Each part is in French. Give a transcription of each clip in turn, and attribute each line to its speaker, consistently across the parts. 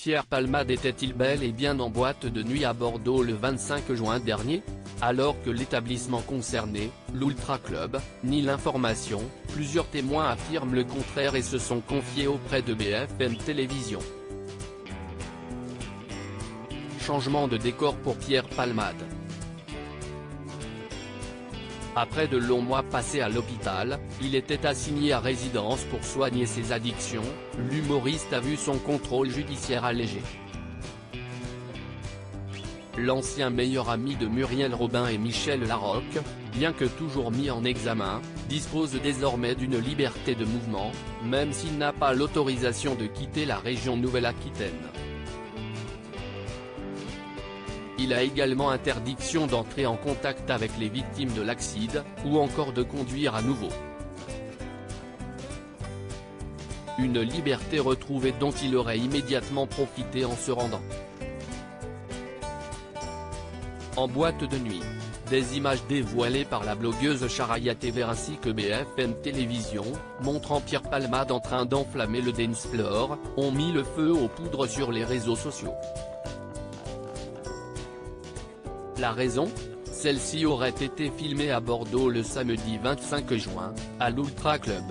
Speaker 1: Pierre Palmade était-il bel et bien en boîte de nuit à Bordeaux le 25 juin dernier? Alors que l'établissement concerné, l'Ultra Club, nie l'information, plusieurs témoins affirment le contraire et se sont confiés auprès de BFM Télévision. Changement de décor pour Pierre Palmade. Après de longs mois passés à l'hôpital, il était assigné à résidence pour soigner ses addictions, l'humoriste a vu son contrôle judiciaire allégé. L'ancien meilleur ami de Muriel Robin et Michel Larocque, bien que toujours mis en examen, dispose désormais d'une liberté de mouvement, même s'il n'a pas l'autorisation de quitter la région Nouvelle-Aquitaine. Il a également interdiction d'entrer en contact avec les victimes de l'accident, ou encore de conduire à nouveau. Une liberté retrouvée dont il aurait immédiatement profité en se rendant en boîte de nuit. Des images dévoilées par la blogueuse Charaïa TV ainsi que BFM Télévision, montrant Pierre Palmade en train d'enflammer le dance floor, ont mis le feu aux poudres sur les réseaux sociaux. La raison? Celle-ci aurait été filmée à Bordeaux le samedi 25 juin, à l'Ultra Club.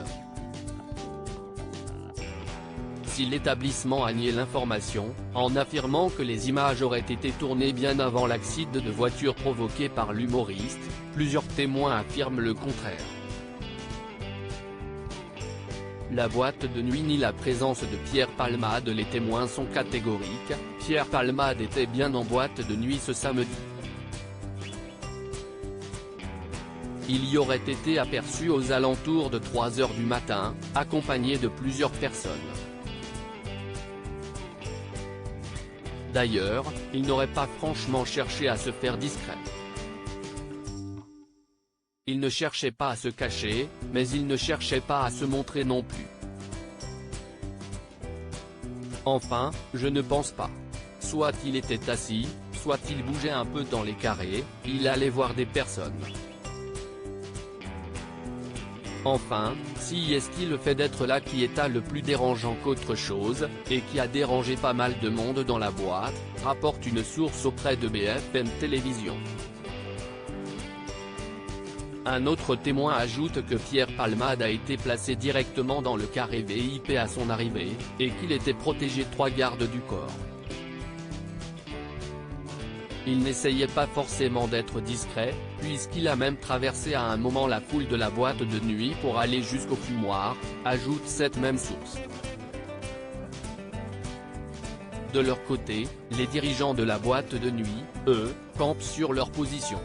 Speaker 1: Si l'établissement a nié l'information, en affirmant que les images auraient été tournées bien avant l'accident de voiture provoqué par l'humoriste, plusieurs témoins affirment le contraire. La boîte de nuit nie la présence de Pierre Palmade. Les témoins sont catégoriques, Pierre Palmade était bien en boîte de nuit ce samedi. Il y aurait été aperçu aux alentours de 3 h du matin, accompagné de plusieurs personnes. D'ailleurs, il n'aurait pas franchement cherché à se faire discret. Il ne cherchait pas à se cacher, mais il ne cherchait pas à se montrer non plus. Enfin, je ne pense pas. Soit il était assis, soit il bougeait un peu dans les carrés, il allait voir des personnes. Enfin, si est-ce le fait d'être là qui est le plus dérangeant qu'autre chose, et qui a dérangé pas mal de monde dans la boîte, rapporte une source auprès de BFM Télévision. Un autre témoin ajoute que Pierre Palmade a été placé directement dans le carré VIP à son arrivée, et qu'il était protégé de 3 gardes du corps. Il n'essayait pas forcément d'être discret, puisqu'il a même traversé à un moment la foule de la boîte de nuit pour aller jusqu'au fumoir, ajoute cette même source. De leur côté, les dirigeants de la boîte de nuit, eux, campent sur leur position.